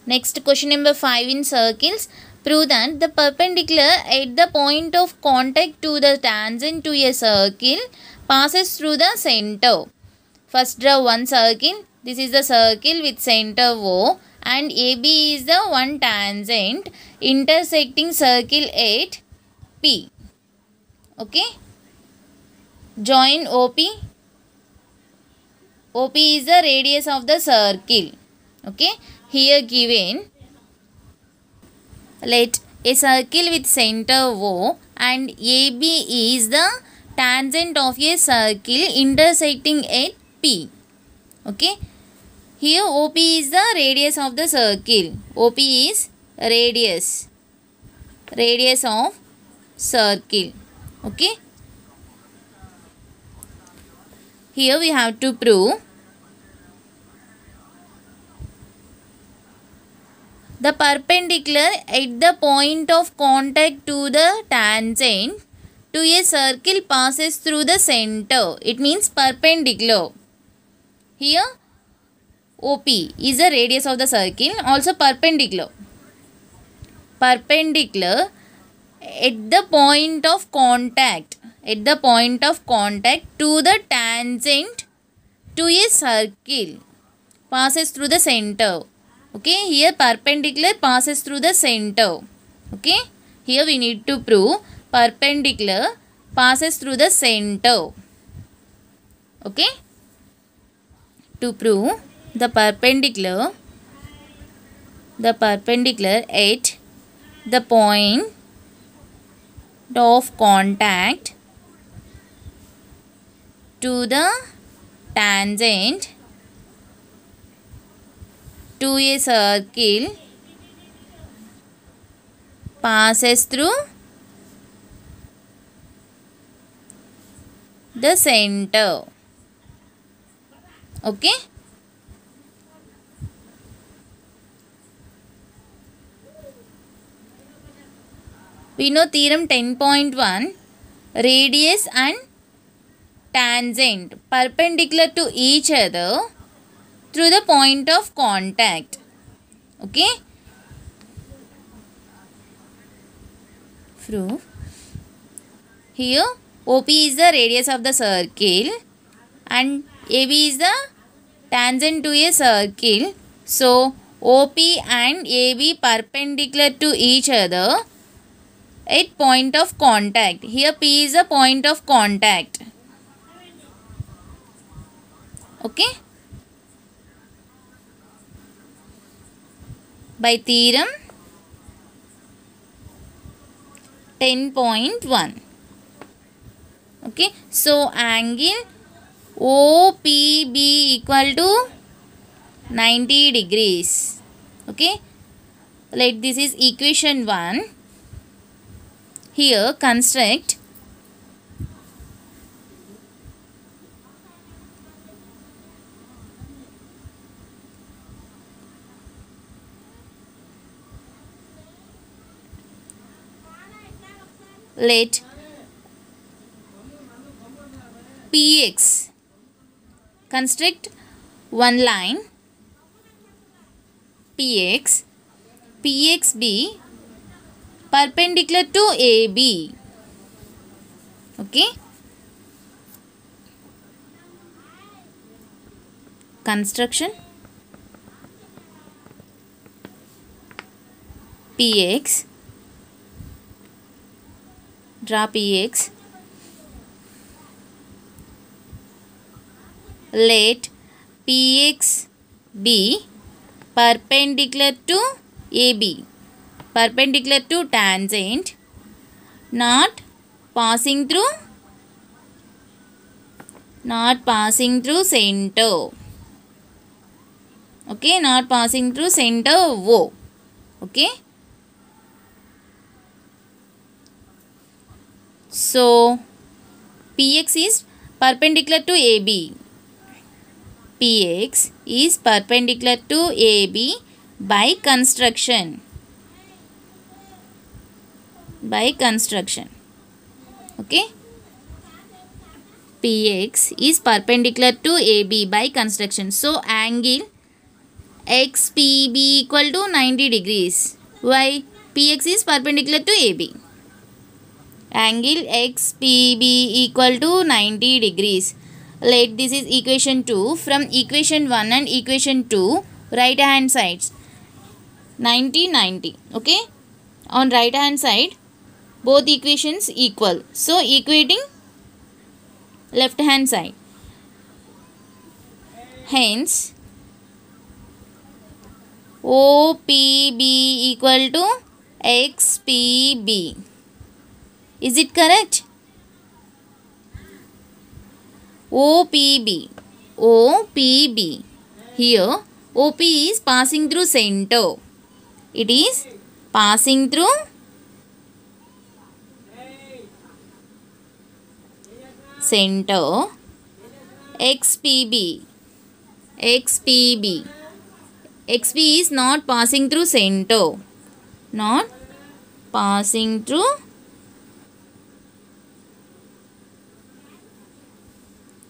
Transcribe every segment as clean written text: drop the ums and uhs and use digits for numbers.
Next question number 5 in circles. Prove that the perpendicular at the point of contact to the tangent to a circle passes through the center. First draw one circle. This is the circle with center O and AB is the one tangent intersecting circle at P. Okay. Join OP. OP is the radius of the circle. Okay. Here given, let a circle with center O and AB is the tangent of a circle intersecting at P. Okay. Here OP is the radius of the circle. OP is radius of circle. Okay. Here we have to prove the perpendicular at the point of contact to the tangent to a circle passes through the center. It means perpendicular. Here OP is the radius of the circle, also perpendicular. Perpendicular at the point of contact. At the point of contact to the tangent to a circle passes through the center. Okay, here perpendicular passes through the center. Okay, here we need to prove perpendicular passes through the center. Okay, to prove the perpendicular at the point of contact to the tangent to a circle passes through the center. Okay. We know theorem 10.1, radius and tangent perpendicular to each other through the point of contact. Okay. Proof. Here OP is the radius of the circle and AB is the tangent to a circle. So OP and AB perpendicular to each other at point of contact. Here P is the point of contact. Okay. By theorem 10.1. Okay. So angle OPB equal to 90 degrees. Okay. Let this is equation 1. Here construct let PX construct one line PX be perpendicular to AB. Okay. Construction PX, draw PX, let PX be perpendicular to AB, perpendicular to tangent, not passing through center. Okay, not passing through center O. Okay. So PX is perpendicular to AB. PX is perpendicular to AB by construction. Okay. PX is perpendicular to AB by construction. So angle XPB equal to 90 degrees. Why? PX is perpendicular to AB. Angle XPB equal to 90 degrees. Let this is equation 2. From equation 1 and equation 2, right hand sides 90 90. Okay. On right hand side both equations equal. So equating left hand side. Hence OPB equal to XPB. Is it correct? OPB. OPB. Here OP is passing through center. It is passing through center. XPB. XPB. XP is not passing through center. Not passing through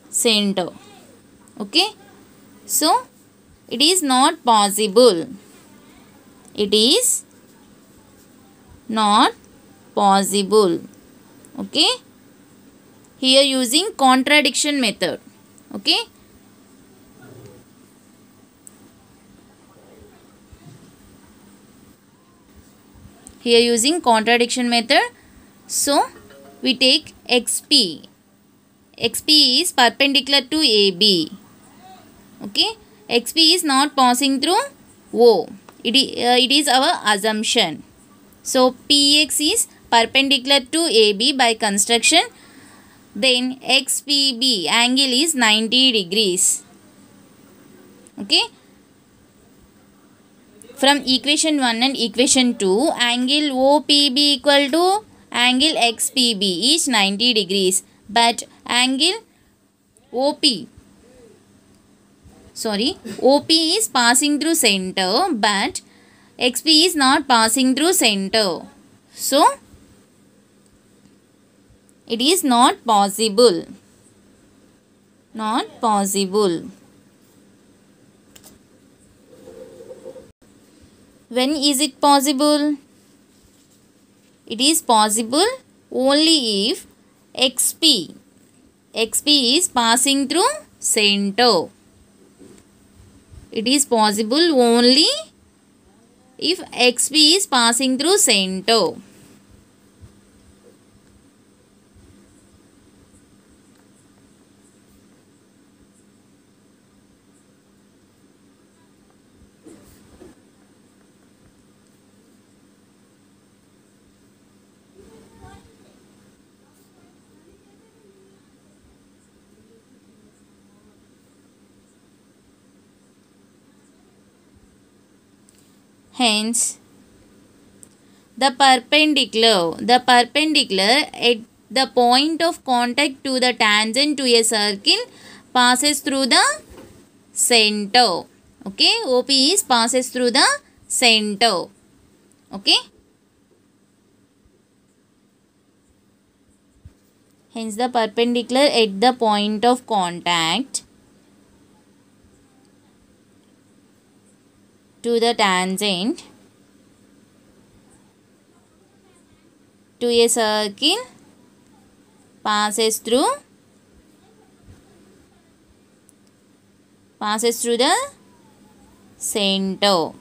center. Okay. So it is not possible. It is not possible. Okay. Here using contradiction method. Okay. Here using contradiction method. So we take XP. XP is perpendicular to AB. Okay. XP is not passing through O. It is our assumption. So PX is perpendicular to AB by construction. Then XPB angle is 90 degrees. Okay. From equation 1 and equation 2, angle OPB equal to angle XPB is 90 degrees. But angle OP is passing through center, but XP is not passing through center. So it is not possible. Not possible. When is it possible? It is possible only if XP is passing through center. It is possible only if XP is passing through center. Hence, the perpendicular at the point of contact to the tangent to a circle passes through the center. Okay, OP is passes through the center. Okay. Hence, the perpendicular at the point of contact to the tangent to a circle passes through the center.